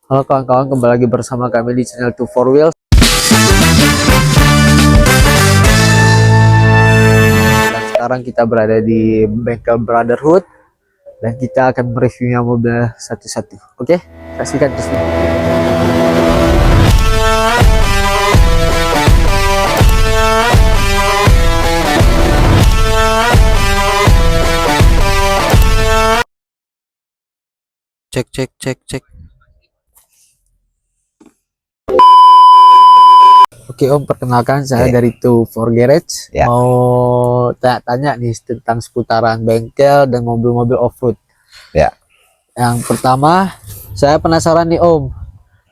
Halo kawan-kawan, kembali lagi bersama kami di channel 2 4 Wheels. Dan sekarang kita berada di bengkel Brotherhood dan kita akan mereviewnya mobil satu-satu. Oke, saksikan terus. Cek. Oke Om, perkenalkan saya dari 2 4 Garage. Ya. Mau tanya nih tentang seputaran bengkel dan mobil-mobil off-road. Ya. Yang pertama, saya penasaran nih Om.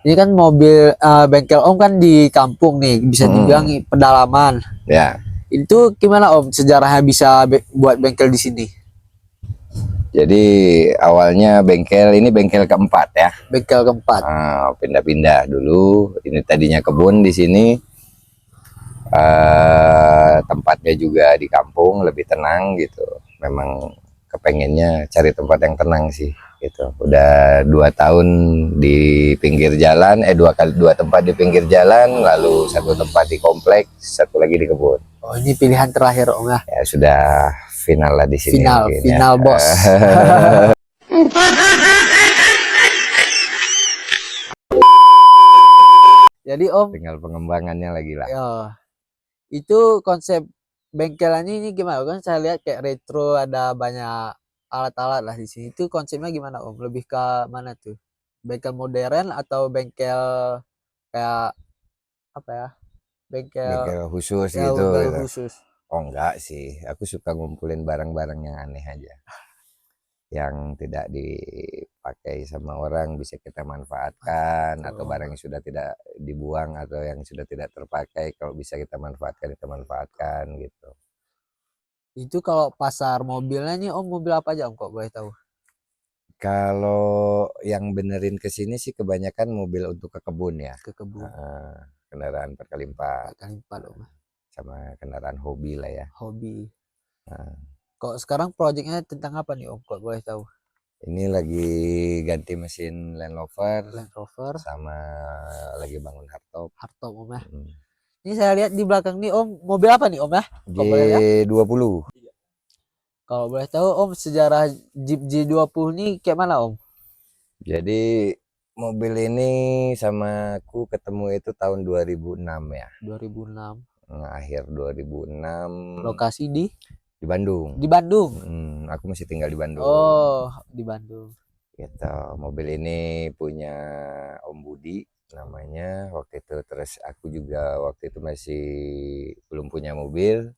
Ini kan mobil bengkel Om kan di kampung nih, bisa dibilang pedalaman. Ya. Itu gimana Om sejarahnya bisa buat bengkel di sini? Jadi awalnya bengkel ini bengkel keempat ya. Bengkel keempat. Pindah-pindah dulu. Ini tadinya kebun di sini. Tempatnya juga di kampung, lebih tenang gitu. Memang kepengennya cari tempat yang tenang sih gitu. Udah 2 tahun di pinggir jalan, dua tempat di pinggir jalan, lalu 1 tempat di kompleks, 1 lagi di kebun. Oh, ini pilihan terakhir Om ya? Ya sudah final lah di sini. Final bos. Jadi Om, tinggal pengembangannya lagi lah. Ya, itu konsep bengkelannya ini gimana? Kan saya lihat kayak retro, ada banyak alat-alat lah di sini. Itu konsepnya gimana Om? Lebih ke mana tuh? Bengkel modern atau bengkel kayak apa ya? Bengkel khusus ya, gitu, bengkel gitu. khusus. Oh enggak sih, aku suka ngumpulin barang-barang yang aneh aja, yang tidak dipakai sama orang bisa kita manfaatkan, atau barang yang sudah tidak dibuang atau yang sudah tidak terpakai, kalau bisa kita manfaatkan gitu. Itu kalau pasar mobilnya nih Om, mobil apa aja Om kok boleh tahu? Kalau yang benerin ke sini sih kebanyakan mobil untuk ke kebun ya. Ke kebun. Kendaraan 4x4. 4x4 Om. Sama kendaraan hobi lah ya. Hobi. Kok sekarang proyeknya tentang apa nih Om kok boleh tahu? Ini lagi ganti mesin Land Rover sama lagi bangun hardtop Om ya. Ini saya lihat di belakang nih Om, mobil apa nih Om ya? G20. Kalau boleh tahu Om, sejarah Jeep G20 ini kayak mana Om? Jadi mobil ini sama aku ketemu itu tahun 2006 ya. 2006. Akhir 2006. Lokasi di Bandung. Di Bandung. Aku masih tinggal di Bandung. Oh, di Bandung. Gitu. Mobil ini punya Om Budi namanya waktu itu. Terus aku juga waktu itu masih belum punya mobil.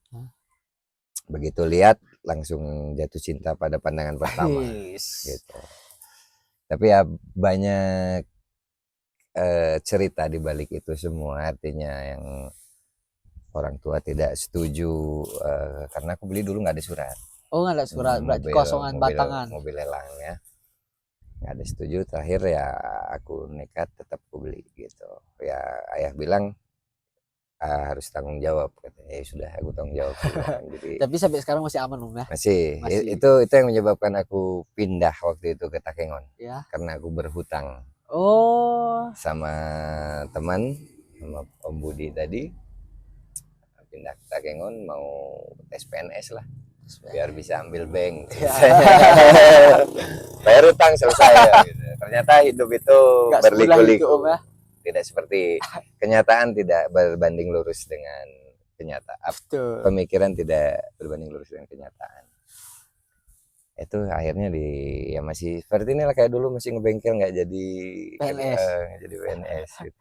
Begitu lihat langsung jatuh cinta pada pandangan pertama. Gitu. Tapi ya banyak cerita di balik itu semua, artinya yang orang tua tidak setuju karena aku beli dulu nggak ada surat. Oh, nggak ada surat, berarti kosongan batangan. Mobil lelang ya, nggak ada setuju. Terakhir ya aku nekat tetap aku beli gitu. Ya ayah bilang harus tanggung jawab, katanya. Ya sudah, aku tanggung jawab. Jadi tapi sampai sekarang masih aman Om ya? Masih. Itu yang menyebabkan aku pindah waktu itu ke Takengon ya? Karena aku berhutang sama teman, sama Om Budi tadi. Pindah ke Takengon mau tes PNS lah, biar bisa ambil bank. Bayar utang selesai ya, gitu. Ternyata hidup itu berliku-liku ya? Tidak seperti kenyataan, tidak berbanding lurus dengan kenyataan. Pemikiran tidak berbanding lurus dengan kenyataan. Itu akhirnya ya masih seperti inilah, kayak dulu masih ngebengkel, nggak jadi PNS. Jadi PNS gitu.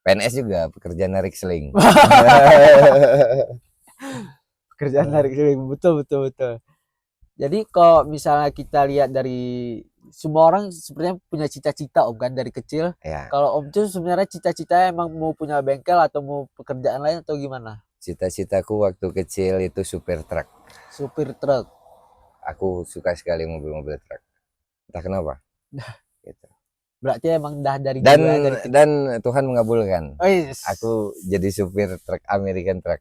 PNS juga pekerjaan narik seling. Pekerjaan narik seling, betul. Jadi kalau misalnya kita lihat dari semua orang sebenarnya punya cita-cita Om kan dari kecil. Ya. Kalau Om tuh sebenarnya cita-cita emang mau punya bengkel atau mau pekerjaan lain atau gimana? Cita-citaku waktu kecil itu supir truk. Supir truk. Aku suka sekali mobil-mobil truk. Entah kenapa. Gitu. Berarti emang dah dari dan Tuhan mengabulkan. Aku jadi supir truk, American truck.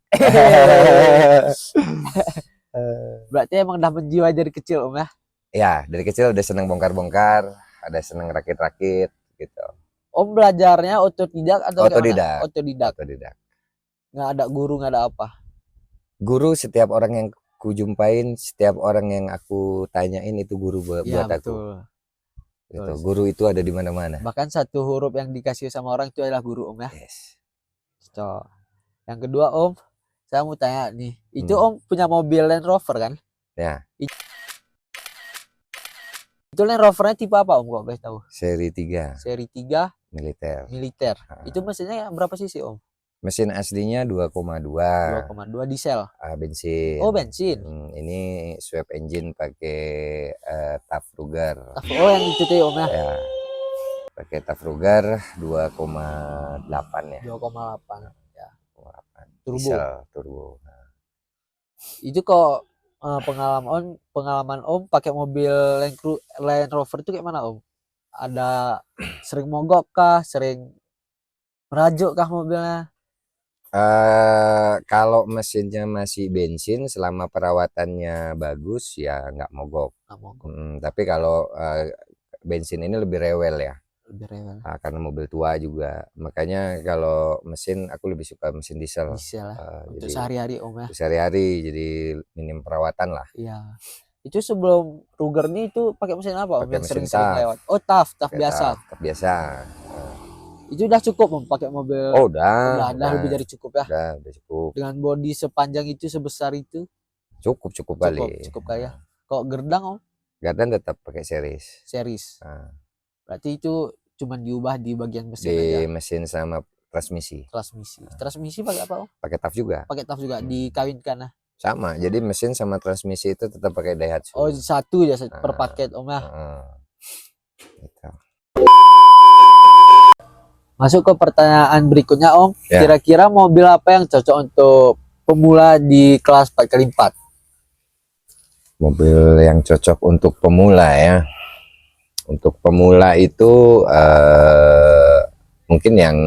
Berarti emang dah menjiwa dari kecil Om ya? Ya, dari kecil udah seneng bongkar-bongkar, ada seneng rakit-rakit gitu. Om belajarnya otodidak atau kayak mana? Otodidak. Otodidak. Nggak ada guru, nggak ada apa. Guru, setiap orang yang kujumpain, setiap orang yang aku tanyain itu guru buat Ya, aku. betul. Gitu. Betul. Guru itu ada di mana-mana. Bahkan satu huruf yang dikasih sama orang itu adalah guru, Om ya. Yes. So, yang kedua, Om, saya mau tanya nih, itu Om punya mobil Land Rover kan? Ya. Itu Land Rovernya tipe apa Om, kok boleh tahu? Seri 3. Seri 3 militer. Itu mesinnya berapa cc Om? Mesin aslinya 2,2. 2,2 diesel. Bensin. Oh, bensin. Ini swap engine pakai Taf Ruger. Oh, yang itu tuh Om ya? Ya. Pakai Taf Ruger 2,8 ya. 2,8 ya. 2,8. Turbo. Diesel turbo. Nah. Itu kok pengalaman Om pakai mobil Land Rover itu kayak mana Om? Ada sering mogok kah? Sering merajuk kah mobilnya? Kalau mesinnya masih bensin, selama perawatannya bagus ya nggak mogok. Tapi kalau bensin ini lebih rewel ya. Lebih rewel. Karena mobil tua juga. Makanya kalau mesin aku lebih suka mesin diesel. Diesel untuk jadi, sehari-hari Om ya. Sehari-hari, jadi minim perawatan lah. Iya. Itu sebelum Ruger nih itu pakai mesin apa Om? Pakai Yang mesin sering-sering lewat. Oh, Taf biasa. Taf biasa. Itu udah cukup Om pakai mobil. Oh, udah lebih dari cukup ya. Udah cukup. Dengan bodi sepanjang itu, sebesar itu. Cukup kali. Cukup kali ya. Kok gerdang Om? Gerdang tetap pakai series. Berarti itu cuman diubah di bagian mesin di aja. Mesin sama transmisi. Transmisi pakai apa Om? Pakai Taf juga. Dikawinkan ya. Sama. Jadi mesin sama transmisi itu tetap pakai Daihatsu. Oh, satu ya per paket Om ya. Gitu. Masuk ke pertanyaan berikutnya Om. Ya. Kira-kira mobil apa yang cocok untuk pemula di kelas 4x4? Mobil yang cocok untuk pemula ya. Untuk pemula itu mungkin yang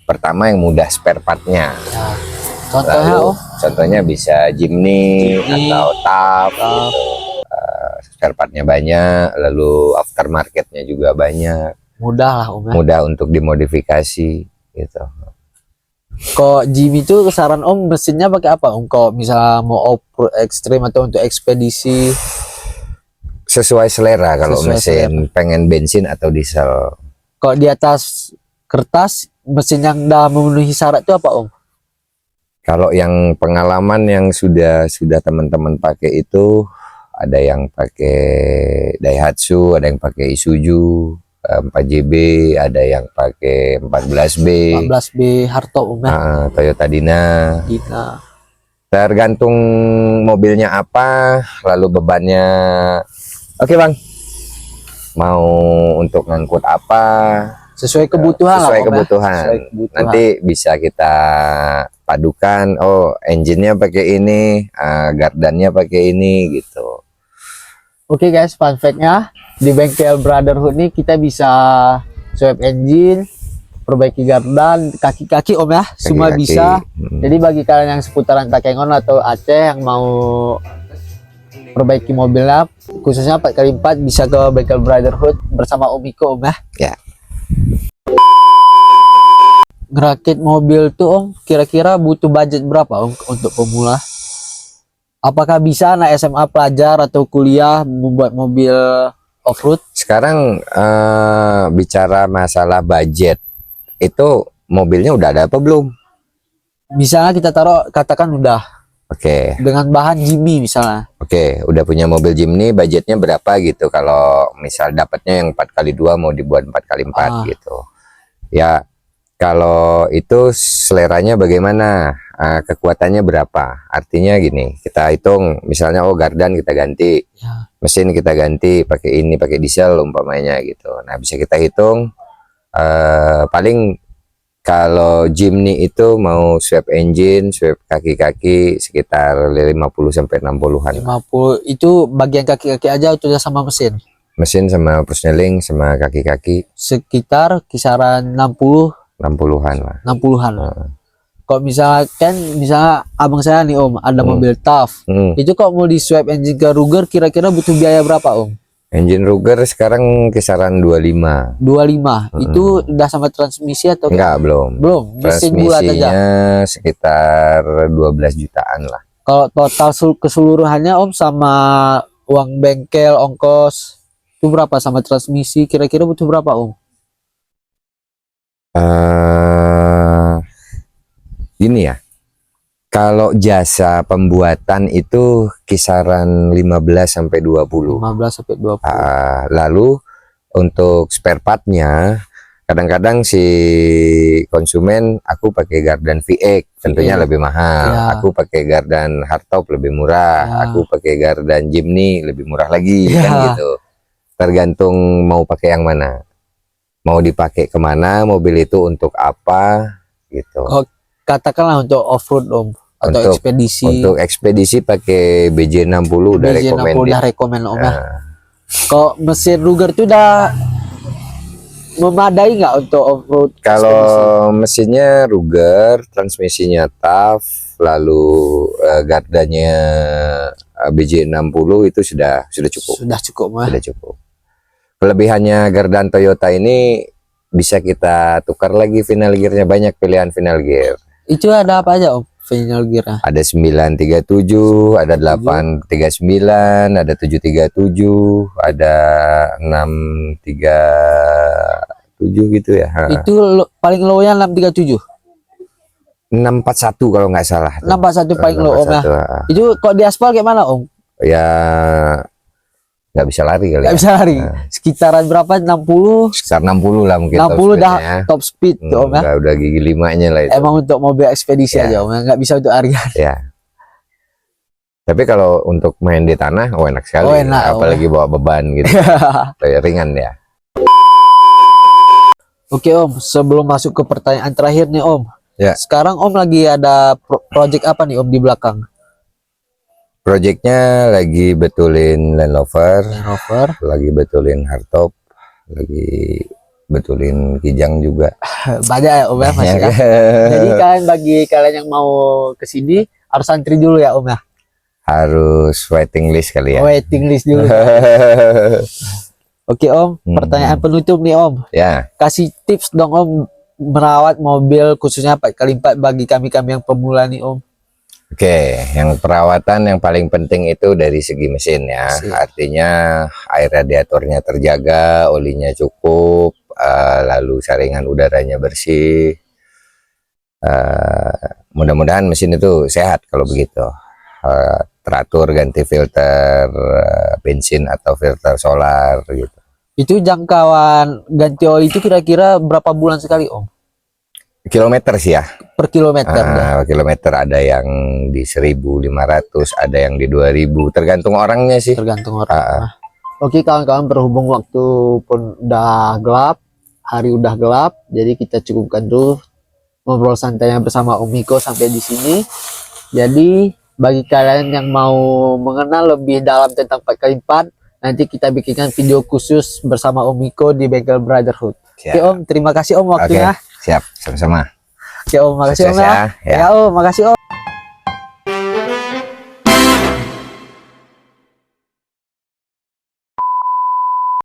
pertama yang mudah spare partnya. Ya. Contohnya Om? Contohnya bisa Jimny atau Taf. Gitu. Spare partnya banyak, lalu aftermarketnya juga banyak. Mudah lah Om ya. Mudah untuk dimodifikasi gitu. Kok Jimny itu saran Om mesinnya pakai apa Om? Kok misalnya mau off-road ekstrim atau untuk ekspedisi? Sesuai selera kalau mesin pengen bensin atau diesel. Kok di atas kertas mesin yang udah memenuhi syarat itu apa Om? Kalau yang pengalaman yang sudah teman-teman pakai itu ada yang pakai Daihatsu, ada yang pakai Isuzu 4JB, ada yang pakai 14B. 14B Harto Om ya. Toyota Dina. Tergantung mobilnya apa, lalu bebannya. Oke Bang, mau untuk ngangkut apa? Sesuai kebutuhan lah. Sesuai kebutuhan. Nanti bisa kita padukan. Oh, engine-nya pakai ini, gardannya pakai ini gitu. Oke guys, fun fact-nya di bengkel Brotherhood nih kita bisa swap engine, perbaiki gardan, kaki-kaki Om ya, semua bisa. Jadi bagi kalian yang seputaran Takengon atau Aceh yang mau perbaiki mobilnya, khususnya 4x4, bisa ke bengkel Brotherhood bersama Om Iko Om ya. Ya. Ngerakit mobil tuh Om, kira-kira butuh budget berapa Om untuk pemula? Apakah bisa anak SMA pelajar atau kuliah membuat mobil off-road? Sekarang bicara masalah budget, itu mobilnya udah ada apa belum? Misalnya kita taruh, katakan udah. Oke. Dengan bahan Jimny misalnya. Oke, udah punya mobil Jimny, budgetnya berapa gitu? Kalau misal dapatnya yang 4x2 mau dibuat 4x4 gitu. Ya, kalau itu seleranya bagaimana? Kekuatannya berapa? Artinya gini, kita hitung misalnya gardan kita ganti, mesin kita ganti pakai ini, pakai diesel umpamanya gitu. Nah, bisa kita hitung paling kalau Jimny itu mau swap engine, swap kaki-kaki sekitar 50 sampai 60-an. 50 itu bagian kaki-kaki aja itu udah sama mesin. Mesin sama persneling sama kaki-kaki sekitar kisaran 60-an lah. 60-an. Kok misalnya abang saya nih Om ada mobil Taf. Itu kok mau di swap engine ke Ruger kira-kira butuh biaya berapa Om? Engine Ruger sekarang kisaran 25. 25. Itu udah sama transmisi atau Enggak, belum. belum? Mesin bulat aja. Transmisinya sekitar 12 jutaan lah. Kalau total keseluruhannya Om sama uang bengkel, ongkos itu berapa sama transmisi? Kira-kira butuh berapa Om? Ini ya. Kalau jasa pembuatan itu kisaran 15 sampai 20. 15 sampai 20. Lalu untuk spare partnya kadang-kadang si konsumen aku pakai Gardan VX tentunya lebih mahal, Ya. aku pakai Gardan hardtop lebih murah, Ya. aku pakai Gardan Jimny lebih murah lagi, Ya. kan gitu. Tergantung mau pakai yang mana, mau dipakai kemana mobil itu, untuk apa gitu. Katakanlah untuk off-road Om atau ekspedisi. Untuk ekspedisi pakai BJ60 udah BJ60 udah rekomend Om ya. Nah, Kalau mesin Ruger itu udah memadai nggak untuk off-road? kalau mesinnya Ruger, transmisinya TAF, lalu gardanya BJ60 itu sudah cukup. Sudah cukup Om ya. Sudah cukup. Kelebihannya Gardan Toyota ini bisa kita tukar lagi final gearnya, banyak pilihan final gear. Itu ada apa aja Om final gear? Ada 937, ada 839, ada 737, ada 637 gitu ya. Itu paling low-nya 637. 641 kalau nggak salah. 641 paling low Om ya. 641. Itu kok di aspal kayak mana Om? Ya nggak bisa lari kali. Nggak Ya. bisa lari. Sekitaran berapa? 60? Sekitar 60 lah mungkin. 60 dah ya. top speed tuh Om ya. Udah gigi 5-nya lah itu. Emang untuk mobil ekspedisi Ya. aja Om ya, nggak bisa untuk harian. Ya. Tapi kalau untuk main di tanah, enak sekali. Oh, enak, apalagi bawa beban gitu. Kayak ringan ya. Oke Om, sebelum masuk ke pertanyaan terakhir nih Om. Ya. Sekarang Om lagi ada project apa nih Om di belakang? Proyeknya lagi betulin Land Rover, Land Rover. lagi betulin hardtop, lagi betulin Kijang juga. Banyak ya Om ya masih ya. Jadi kan bagi kalian yang mau ke sini harus antri dulu ya Om ya. Harus waiting list kali ya. Waiting list dulu. Oke Om, pertanyaan penutup nih Om. Ya, Kasih tips dong Om merawat mobil khususnya 4x4 bagi kami-kami yang pemula nih Om. oke. Yang perawatan yang paling penting itu dari segi mesin ya. Mesin. Artinya air radiatornya terjaga, olinya cukup, lalu saringan udaranya bersih. Mudah-mudahan mesin itu sehat kalau begitu. Teratur ganti filter bensin atau filter solar gitu. Itu jangkauan ganti oli itu kira-kira berapa bulan sekali Om? Kilometer sih ya. Per kilometer ya? Kilometer ada yang di 1.500, ada yang di 2.000, tergantung orangnya sih. Tergantung orang. Oke kawan-kawan, berhubung waktu pun udah gelap, hari udah gelap, jadi kita cukupkan dulu ngobrol santainya bersama Om Miko sampai di sini. Jadi bagi kalian yang mau mengenal lebih dalam tentang 4x4, nanti kita bikinkan video khusus bersama Om Miko di Bengkel Brotherhood. Oke Om, terima kasih Om waktunya. Siap, sama-sama. Oke Om, makasih Om ya. Ya. Ya Om, makasih Om.